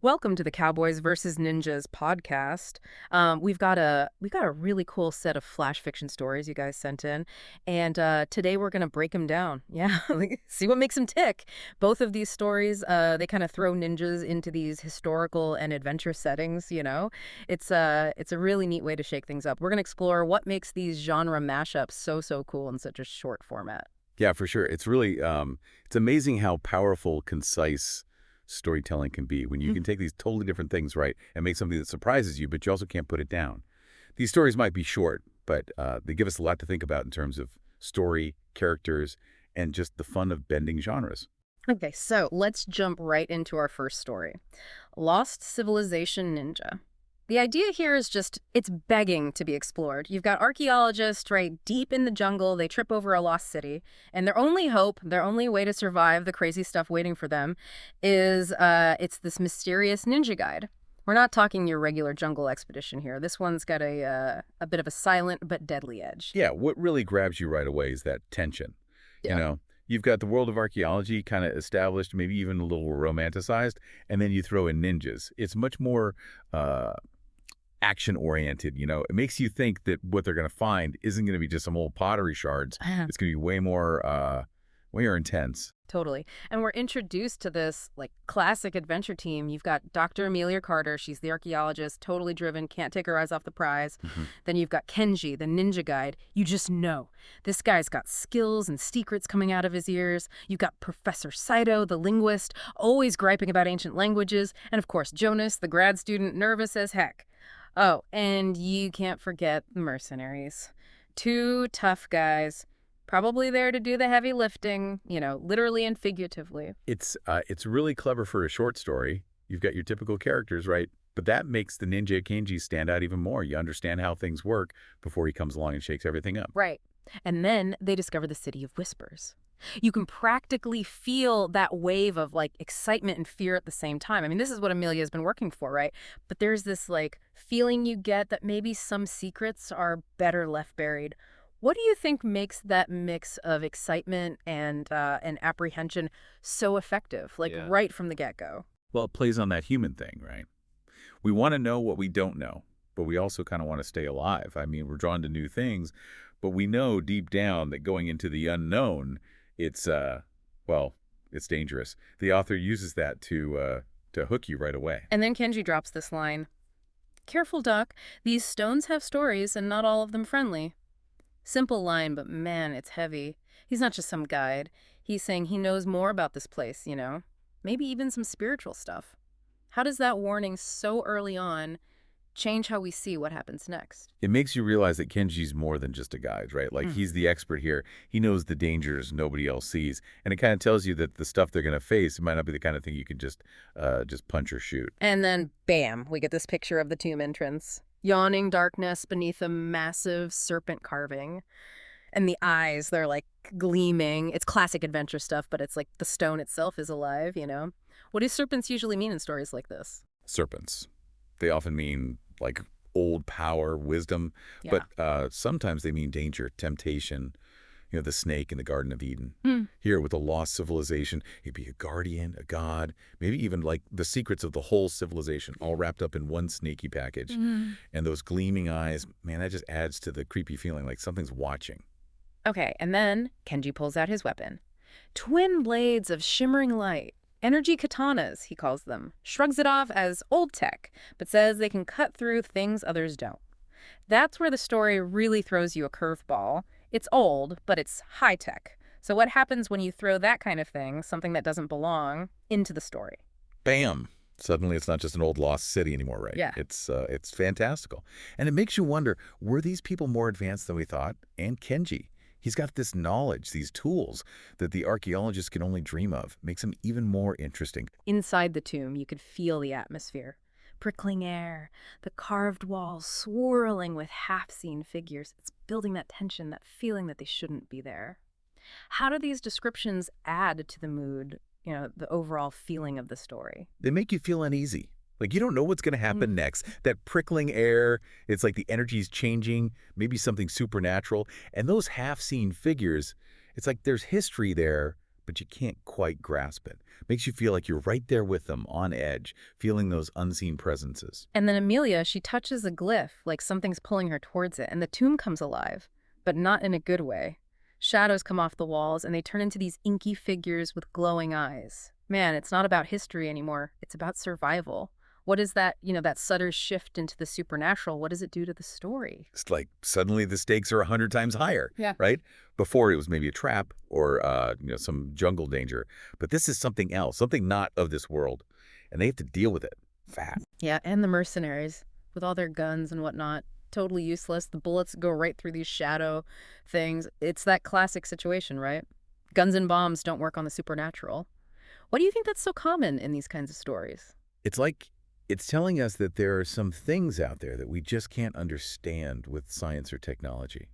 Welcome to the Cowboys versus Ninjas podcast. We've got a really cool set of flash fiction stories you guys sent in, and today we're gonna break them down. Yeah, like, see what makes them tick. Both of these stories, they kind of throw ninjas into these historical and adventure settings. It's a really neat way to shake things up. We're gonna explore what makes these genre mashups so cool in such a short format. Yeah, for sure. It's really it's amazing how powerful, concise storytelling can be when you can take these totally different things, right, and make something that surprises you, but you also can't put it down. These stories might be short, but they give us a lot to think about in terms of story, characters, and just the fun of bending genres. Okay, so let's jump right into our first story. Lost Civilization Ninja. The idea here is just, it's begging to be explored. You've got archaeologists, right, deep in the jungle, they trip over a lost city, and their only hope, their only way to survive the crazy stuff waiting for them is, it's this mysterious ninja guide. We're not talking your regular jungle expedition here. This one's got a bit of a silent but deadly edge. Yeah, what really grabs you right away is that tension. You Yeah. know, you've got the world of archaeology kind of established, maybe even a little romanticized, and then you throw in ninjas. It's much more uh, action-oriented, It makes you think that what they're going to find isn't going to be just some old pottery shards. It's going to be way more intense. Totally. And we're introduced to this like classic adventure team. You've got Dr. Amelia Carter. She's the archaeologist, totally driven, can't take her eyes off the prize. Then you've got Kenji, the ninja guide. You just know this guy's got skills and secrets coming out of his ears. You've got Professor Saito, the linguist, always griping about ancient languages. And of course, Jonas, the grad student, nervous as heck. Oh, and you can't forget the mercenaries. Two tough guys, probably there to do the heavy lifting, literally and figuratively. It's really clever for a short story. You've got your typical characters, right? But that makes the ninja Kenji stand out even more. You understand how things work before he comes along and shakes everything up. Right. And then they discover the City of Whispers. You can practically feel that wave of like excitement and fear at the same time. I mean, this is what Amelia has been working for, right? But there's this like feeling you get that maybe some secrets are better left buried. What do you think makes that mix of excitement and apprehension so effective, like Yeah. right from the get-go? Well, it plays on that human thing, right? We want to know what we don't know, but we also kind of want to stay alive. I mean, we're drawn to new things, but we know deep down that going into the unknown, it's well, it's dangerous. The author uses that to hook you right away. And then Kenji drops this line, "Careful, Doc. These stones have stories and not all of them friendly." Simple line, but man, it's heavy. He's not just some guide. He's saying he knows more about this place. Maybe even some spiritual stuff. How does that warning so early on change how we see what happens next? It makes you realize that Kenji's more than just a guide, right? Like he's the expert here. He knows the dangers nobody else sees, and it kind of tells you that the stuff they're going to face might not be the kind of thing you can just punch or shoot. And then, bam, we get this picture of the tomb entrance. Yawning darkness beneath a massive serpent carving. And the eyes, they're like gleaming. It's classic adventure stuff, but it's like the stone itself is alive. What do serpents usually mean in stories like this? Serpents. They often mean like old power, wisdom, Yeah. but sometimes they mean danger, temptation. The snake in the Garden of Eden. Hmm. Here with a lost civilization, he'd be a guardian, a god, maybe even like the secrets of the whole civilization all wrapped up in one sneaky package. And those gleaming eyes, man, that just adds to the creepy feeling like something's watching. Okay, and then Kenji pulls out his weapon. Twin blades of shimmering light. Energy katanas, he calls them. Shrugs it off as old tech, but says they can cut through things others don't. That's where the story really throws you a curveball. It's old, but it's high tech. So what happens when you throw that kind of thing, something that doesn't belong, into the story? Bam! Suddenly it's not just an old lost city anymore, right? Yeah. It's fantastical. And it makes you wonder, were these people more advanced than we thought? And Kenji, he's got this knowledge, these tools that the archaeologists can only dream of. Makes him even more interesting. Inside the tomb, you could feel the atmosphere. Prickling air, the carved walls swirling with half-seen figures. It's building that tension, that feeling that they shouldn't be there. How do these descriptions add to the mood, the overall feeling of the story? They make you feel uneasy. Like you don't know what's going to happen next. That prickling air, it's like the energy's changing, maybe something supernatural. And those half-seen figures, it's like there's history there, but you can't quite grasp it. Makes you feel like you're right there with them, on edge, feeling those unseen presences. And then Amelia, she touches a glyph, like something's pulling her towards it, and the tomb comes alive, but not in a good way. Shadows come off the walls, and they turn into these inky figures with glowing eyes. Man, it's not about history anymore. It's about survival. What is that, that subtle shift into the supernatural? What does it do to the story? It's like suddenly the stakes are 100 times higher, Yeah. right? Before it was maybe a trap or some jungle danger. But this is something else, something not of this world. And they have to deal with it fast. Yeah, and the mercenaries with all their guns and whatnot. Totally useless. The bullets go right through these shadow things. It's that classic situation, right? Guns and bombs don't work on the supernatural. Why do you think that's so common in these kinds of stories? It's telling us that there are some things out there that we just can't understand with science or technology.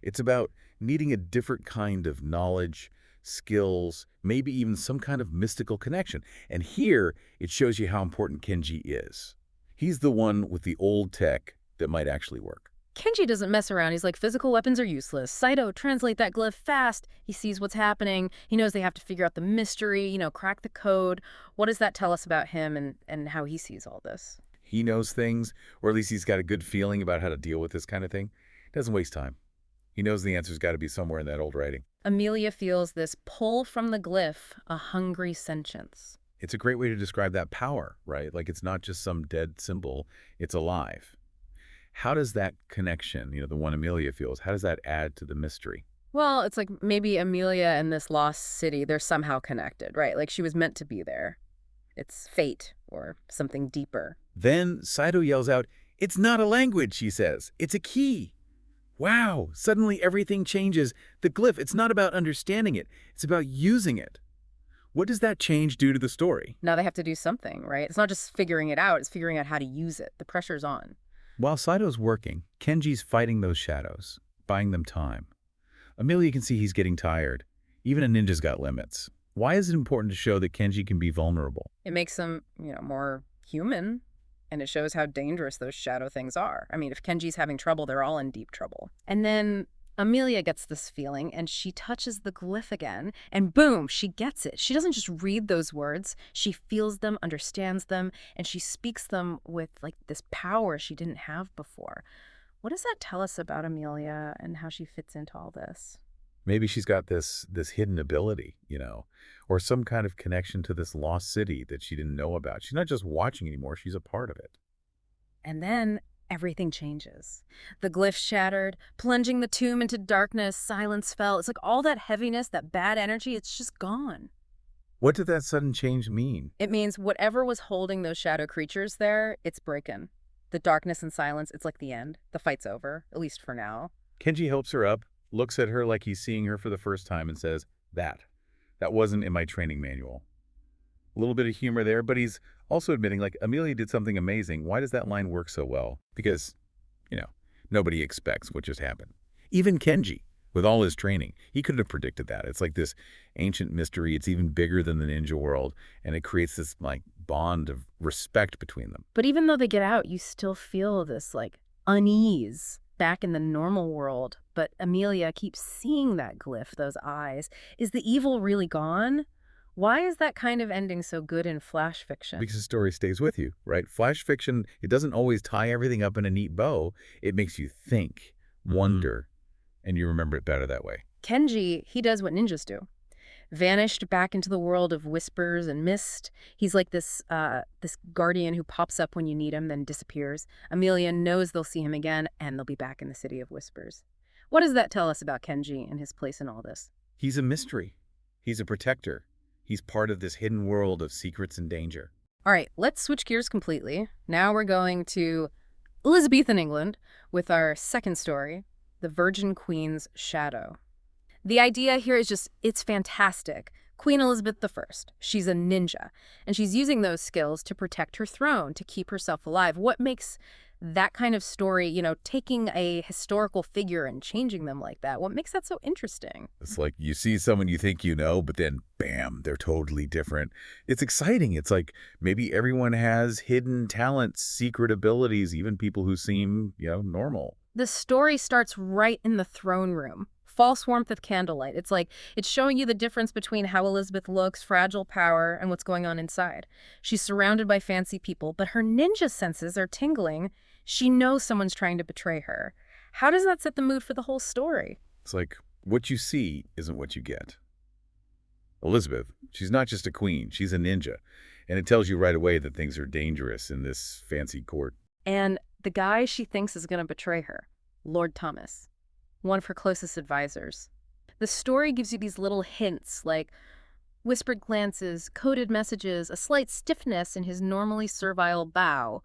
It's about needing a different kind of knowledge, skills, maybe even some kind of mystical connection. And here, it shows you how important Kenji is. He's the one with the old tech that might actually work. Kenji doesn't mess around. He's like, physical weapons are useless. Saito, translate that glyph fast. He sees what's happening. He knows they have to figure out the mystery, crack the code. What does that tell us about him and how he sees all this? He knows things, or at least he's got a good feeling about how to deal with this kind of thing. He doesn't waste time. He knows the answer's got to be somewhere in that old writing. Amelia feels this pull from the glyph, a hungry sentience. It's a great way to describe that power, right? Like it's not just some dead symbol, it's alive. How does that connection, the one Amelia feels, how does that add to the mystery? Well, it's like maybe Amelia and this lost city, they're somehow connected, right? Like she was meant to be there. It's fate or something deeper. Then Saito yells out, "It's not a language," she says. "It's a key." Wow, suddenly everything changes. The glyph, it's not about understanding it. It's about using it. What does that change do to the story? Now they have to do something, right? It's not just figuring it out, it's figuring out how to use it. The pressure's on. While Saito's working, Kenji's fighting those shadows, buying them time. Amelia can see he's getting tired. Even a ninja's got limits. Why is it important to show that Kenji can be vulnerable? It makes him, more human, and it shows how dangerous those shadow things are. I mean, if Kenji's having trouble, they're all in deep trouble. And then Amelia gets this feeling, and she touches the glyph again, and boom, she gets it. She doesn't just read those words. She feels them, understands them, and she speaks them with, this power she didn't have before. What does that tell us about Amelia and how she fits into all this? Maybe she's got this hidden ability, or some kind of connection to this lost city that she didn't know about. She's not just watching anymore, she's a part of it. And then everything changes. The glyph shattered, plunging the tomb into darkness, silence fell. It's like all that heaviness, that bad energy, it's just gone. What did that sudden change mean? It means whatever was holding those shadow creatures there, it's breaking. The darkness and silence, it's like the end. The fight's over, at least for now. Kenji helps her up, looks at her like he's seeing her for the first time and says, That wasn't in my training manual." A little bit of humor there, but he's also admitting, Amelia did something amazing. Why does that line work so well? Because, nobody expects what just happened. Even Kenji, with all his training, he couldn't have predicted that. It's like this ancient mystery. It's even bigger than the ninja world, and it creates this, bond of respect between them. But even though they get out, you still feel this, unease back in the normal world. But Amelia keeps seeing that glyph, those eyes. Is the evil really gone? Why is that kind of ending so good in flash fiction? Because the story stays with you, right? Flash fiction, it doesn't always tie everything up in a neat bow. It makes you think, wonder, and you remember it better that way. Kenji, he does what ninjas do. Vanished back into the world of whispers and mist. He's like this guardian who pops up when you need him, then disappears. Amelia knows they'll see him again, and they'll be back in the city of whispers. What does that tell us about Kenji and his place in all this? He's a mystery. He's a protector. He's part of this hidden world of secrets and danger. All right, let's switch gears completely. Now we're going to Elizabethan England with our second story, The Virgin Queen's Shadow. The idea here is just, it's fantastic. Queen Elizabeth I, she's a ninja, and she's using those skills to protect her throne, to keep herself alive. What makes that kind of story, taking a historical figure and changing them like that, what makes that so interesting? It's like you see someone you think but then, bam, they're totally different. It's exciting. It's like maybe everyone has hidden talents, secret abilities, even people who seem, normal. The story starts right in the throne room. false warmth of candlelight. It's like it's showing you the difference between how Elizabeth looks, fragile power, and what's going on inside. She's surrounded by fancy people, but her ninja senses are tingling. She knows someone's trying to betray her. How does that set the mood for the whole story? It's like what you see isn't what you get. Elizabeth, she's not just a queen, she's a ninja. And it tells you right away that things are dangerous in this fancy court. And the guy she thinks is going to betray her, Lord Thomas, one of her closest advisors. The story gives you these little hints, like whispered glances, coded messages, a slight stiffness in his normally servile bow.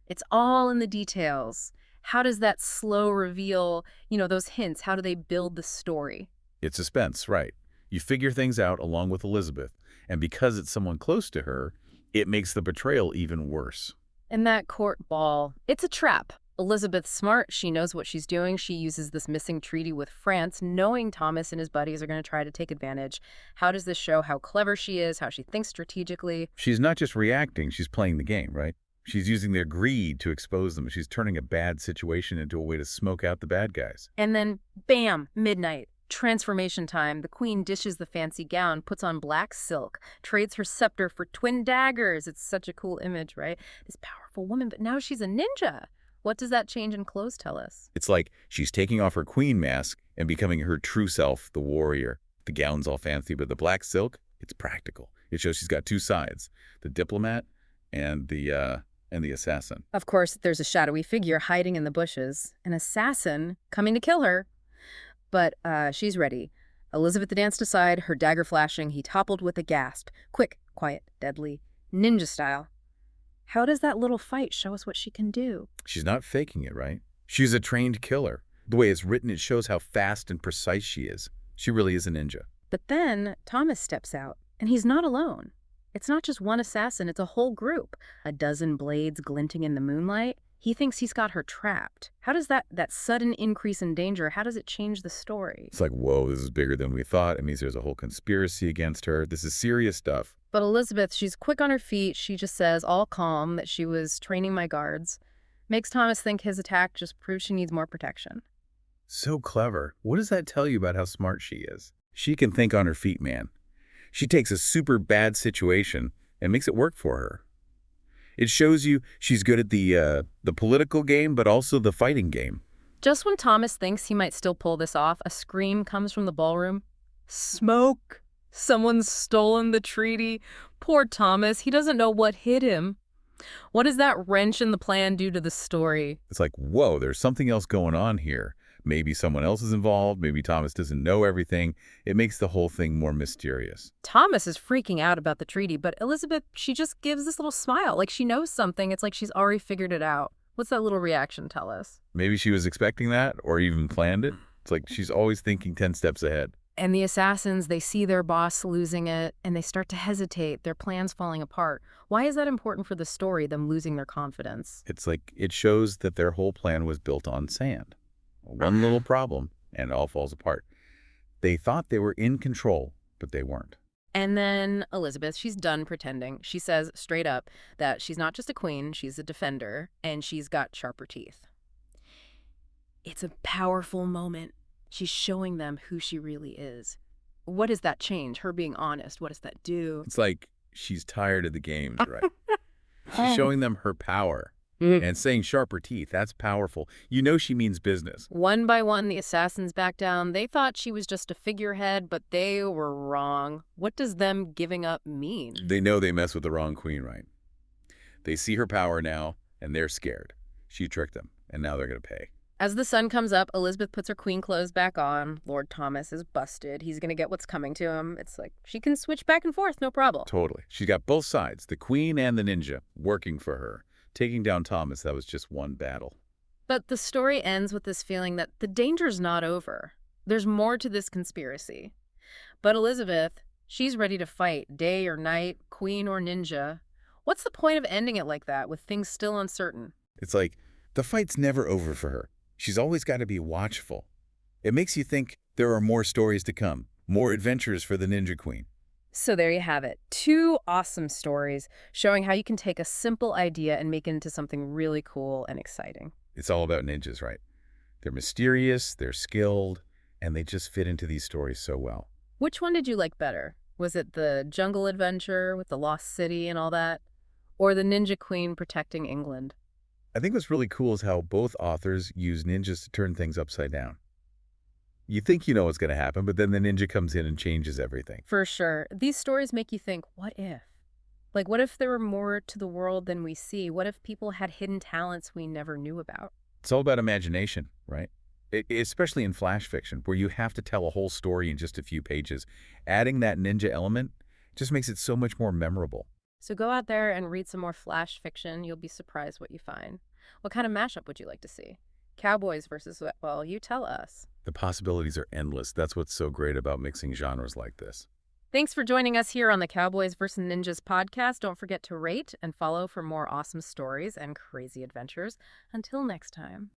It's all in the details. How does that slow reveal, those hints, how do they build the story? It's suspense, right. You figure things out along with Elizabeth, and because it's someone close to her, it makes the betrayal even worse. And that court ball, it's a trap. Elizabeth's smart. She knows what she's doing. She uses this missing treaty with France, knowing Thomas and his buddies are going to try to take advantage. How does this show how clever she is, how she thinks strategically? She's not just reacting, she's playing the game, right? She's using their greed to expose them. She's turning a bad situation into a way to smoke out the bad guys. And then, bam, midnight. Transformation time. The queen dishes the fancy gown, puts on black silk, trades her scepter for twin daggers. It's such a cool image, right? This powerful woman, but now she's a ninja. What does that change in clothes tell us? It's like she's taking off her queen mask and becoming her true self, the warrior. The gown's all fancy, but the black silk, it's practical. It shows she's got two sides, the diplomat and the assassin. Of course, there's a shadowy figure hiding in the bushes, an assassin coming to kill her. But she's ready. Elizabeth danced aside, her dagger flashing. He toppled with a gasp. Quick, quiet, deadly, ninja style. How does that little fight show us what she can do? She's not faking it, right? She's a trained killer. The way it's written, it shows how fast and precise she is. She really is a ninja. But then Thomas steps out, and he's not alone. It's not just one assassin, it's a whole group. A dozen blades glinting in the moonlight. He thinks he's got her trapped. How does that sudden increase in danger, how does it change the story? It's like, whoa, this is bigger than we thought. It means there's a whole conspiracy against her. This is serious stuff. But Elizabeth, she's quick on her feet. She just says, all calm, that she was training my guards. Makes Thomas think his attack just proves she needs more protection. So clever. What does that tell you about how smart she is? She can think on her feet, man. She takes a super bad situation and makes it work for her. It shows you she's good at the political game, but also the fighting game. Just when Thomas thinks he might still pull this off, a scream comes from the ballroom. Smoke! Someone's stolen the treaty. Poor Thomas, he doesn't know what hit him. What does that wrench in the plan do to the story? It's like, whoa, there's something else going on here. Maybe someone else is involved. Maybe Thomas doesn't know everything. It makes the whole thing more mysterious. Thomas is freaking out about the treaty, but Elizabeth, she just gives this little smile. Like she knows something. It's like she's already figured it out. What's that little reaction tell us? Maybe she was expecting that or even planned it. It's like she's always thinking 10 steps ahead. And the assassins, they see their boss losing it, and they start to hesitate, their plans falling apart. Why is that important for the story, them losing their confidence? It's like it shows that their whole plan was built on sand. One little problem, and it all falls apart. They thought they were in control, but they weren't. And then Elizabeth, she's done pretending. She says straight up that she's not just a queen, she's a defender, and she's got sharper teeth. It's a powerful moment. She's showing them who she really is. What does that change? Her being honest, what does that do? It's like she's tired of the games, right? She's showing them her power. And saying sharper teeth, that's powerful. You know she means business. One by one, the assassins back down. They thought she was just a figurehead, but they were wrong. What does them giving up mean? They know they mess with the wrong queen, right? They see her power now, and they're scared. She tricked them, and now they're going to pay. As the sun comes up, Elizabeth puts her queen clothes back on. Lord Thomas is busted. He's going to get what's coming to him. It's like she can switch back and forth, no problem. Totally. She's got both sides, the queen and the ninja, working for her. Taking down Thomas, that was just one battle. But the story ends with this feeling that the danger's not over. There's more to this conspiracy. But Elizabeth, she's ready to fight, day or night, queen or ninja. What's the point of ending it like that, with things still uncertain? It's like the fight's never over for her. She's always got to be watchful. It makes you think there are more stories to come, more adventures for the Ninja Queen. So there you have it. 2 awesome stories showing how you can take a simple idea and make it into something really cool and exciting. It's all about ninjas, right? They're mysterious, they're skilled, And they just fit into these stories so well. Which one did you like better? Was it the jungle adventure with the lost city and all that? Or the ninja queen protecting England? I think what's really cool is how both authors use ninjas to turn things upside down. You think you know what's going to happen, but then the ninja comes in and changes everything. For sure. These stories make you think, what if? Like, what if there were more to the world than we see? What if people had hidden talents we never knew about? It's all about imagination, right? Especially in flash fiction, where you have to tell a whole story in just a few pages. Adding that ninja element just makes it so much more memorable. So go out there and read some more flash fiction. You'll be surprised what you find. What kind of mashup would you like to see? Cowboys versus, well, you tell us. The possibilities are endless. That's what's so great about mixing genres like this. Thanks for joining us here on the Cowboys vs. Ninjas podcast. Don't forget to rate and follow for more awesome stories and crazy adventures. Until next time.